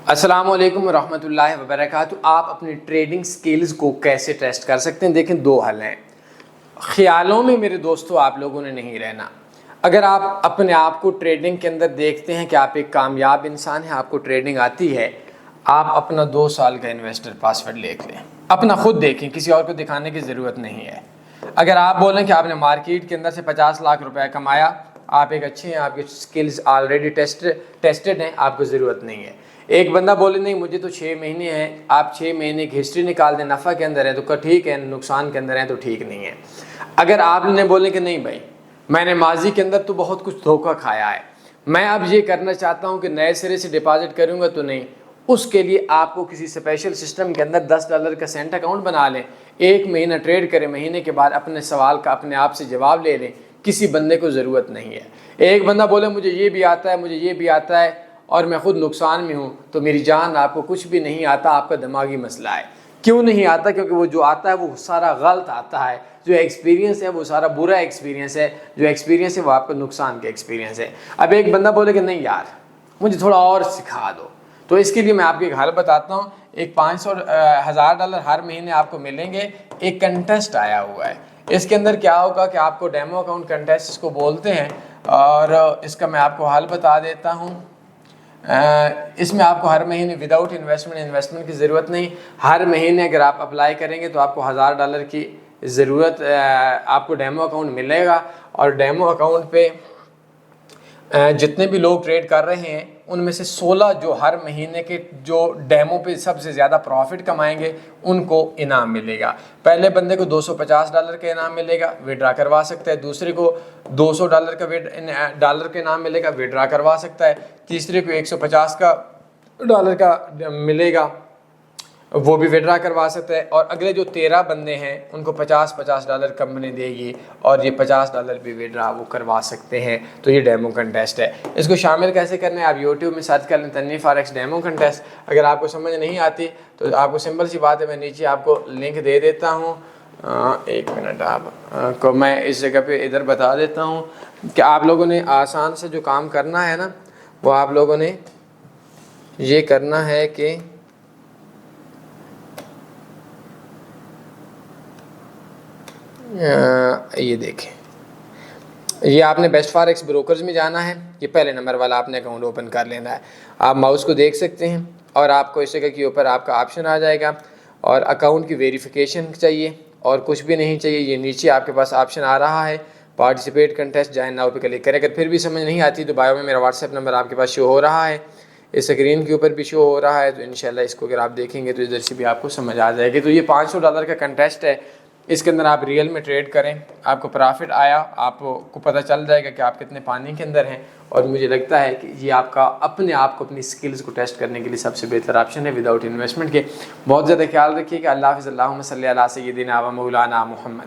अस्सलाम वालेकुम रहमतुल्लाहि व बरकातुहू। आप अपनी ट्रेडिंग स्किल्स को कैसे टेस्ट कर सकते हैं? देखें, दो हल हैं। ख्यालों में मेरे दोस्तों आप लोगों ने नहीं रहना। अगर आप अपने आप को ट्रेडिंग के अंदर देखते हैं कि आप एक कामयाब इंसान हैं, आपको ट्रेडिंग आती है, आप अपना 2 साल का इन्वेस्टर पासवर्ड लिख लें, अपना खुद देखें, किसी और को दिखाने की ज़रूरत नहीं है। अगर आप बोलें कि आपने मार्केट के अंदर से 50 लाख रुपए कमाया, आप एक अच्छे हैं, आपके स्किल्स ऑलरेडी टेस्टेड हैं, आपको ज़रूरत नहीं है। एक बंदा बोले नहीं मुझे तो 6 महीने हैं, आप 6 महीने की हिस्ट्री निकाल दें, नफ़ा के अंदर है तो ठीक है, नुकसान के अंदर है तो ठीक नहीं है। अगर आपने बोले कि नहीं भाई मैंने माजी के अंदर तो बहुत कुछ धोखा खाया है, मैं अब ये करना चाहता हूँ कि नए सिरे से डिपॉजिट करूँगा, तो नहीं, उसके लिए आपको किसी स्पेशल सिस्टम के अंदर $10 का सेंट अकाउंट बना लें, 1 महीना ट्रेड करें, महीने के बाद अपने सवाल का अपने आप से जवाब ले लें। किसी बंदे को ज़रूरत नहीं है। एक बंदा बोले मुझे ये भी आता है, मुझे ये भी आता है और मैं खुद नुकसान में हूँ, तो मेरी जान आपको कुछ भी नहीं आता, आपका दिमागी मसला है। क्यों नहीं आता? क्योंकि वो जो आता है वो सारा गलत आता है, जो एक्सपीरियंस है वो सारा बुरा एक्सपीरियंस है, जो एक्सपीरियंस है वो आपका नुकसान का एक्सपीरियंस है। अब एक बंदा बोले कि नहीं यार मुझे थोड़ा और सिखा दो, तो इसके लिए मैं आपको एक हल बताता हूँ। एक $500,000 हर महीने आपको मिलेंगे। एक कंटेस्ट आया हुआ है, इसके अंदर क्या होगा कि आपको डेमो अकाउंट कंटेस्ट इसको बोलते हैं, और इसका मैं आपको हल बता देता हूँ। इसमें आपको हर महीने विदाउट इन्वेस्टमेंट की ज़रूरत नहीं। हर महीने अगर आप अप्लाई करेंगे तो आपको $1000 की ज़रूरत, आपको डेमो अकाउंट मिलेगा। और डेमो अकाउंट पे जितने भी लोग ट्रेड कर रहे हैं उनमें से 16 जो हर महीने के जो डेमो पे सबसे ज़्यादा प्रॉफिट कमाएंगे उनको इनाम मिलेगा। पहले बंदे को $250 का इनाम मिलेगा, विड्रा करवा सकता है। दूसरे को $200 का इनाम मिलेगा, विड्रा करवा सकता है। तीसरे को $150 का मिलेगा, वो भी विड्रा करवा सकता है। और अगले जो 13 बंदे हैं उनको $50 कंपनी देगी, और ये $50 भी विड्रा वो करवा सकते हैं। तो ये डेमो कंटेस्ट है। इसको शामिल कैसे करना है? आप यूट्यूब में सर्च कर लें तन्वीर फॉरेक्स डेमो कंटेस्ट। अगर आपको समझ नहीं आती तो आपको सिंपल सी बात है, मैं नीचे आपको लिंक दे देता हूँ। 1 मिनट आपको मैं इस जगह पे इधर बता देता हूँ कि आप लोगों ने आसान से जो काम करना है ना, वो आप लोगों ने ये करना है कि ये देखें, ये आपने बेस्ट फॉरेक्स ब्रोकर्स में जाना है। ये पहले नंबर वाला आपने अकाउंट ओपन कर लेना है। आप माउस को देख सकते हैं और आपको इस जगह के ऊपर आपका ऑप्शन आ जाएगा, और अकाउंट की वेरिफिकेशन चाहिए और कुछ भी नहीं चाहिए। ये नीचे आपके पास ऑप्शन आ रहा है पार्टिसिपेट कंटेस्ट, जॉइन नाउ पे क्लिक करें। अगर फिर भी समझ नहीं आती तो बायो में मेरा व्हाट्सएप नंबर आपके पास शो हो रहा है, इस स्क्रीन के ऊपर भी शो हो रहा है। तो इंशाल्लाह इसको अगर आप देखेंगे तो इधर से भी आपको समझ आ जाएगी। तो ये $500 का कंटेस्ट है, इसके अंदर आप रियल में ट्रेड करें, आपको प्रॉफिट आया, आपको पता चल जाएगा कि आप कितने पानी के अंदर हैं। और मुझे लगता है कि ये आपका अपने आप को अपनी स्किल्स को टेस्ट करने के लिए सबसे बेहतर ऑप्शन है विदाउट इन्वेस्टमेंट के। बहुत ज़्यादा ख्याल रखिएगा। अल्लाह हाफ़िज़। अल्लाहुम्मा सल्ली अला सय्यिदिना व मौलाना मुहम्मद।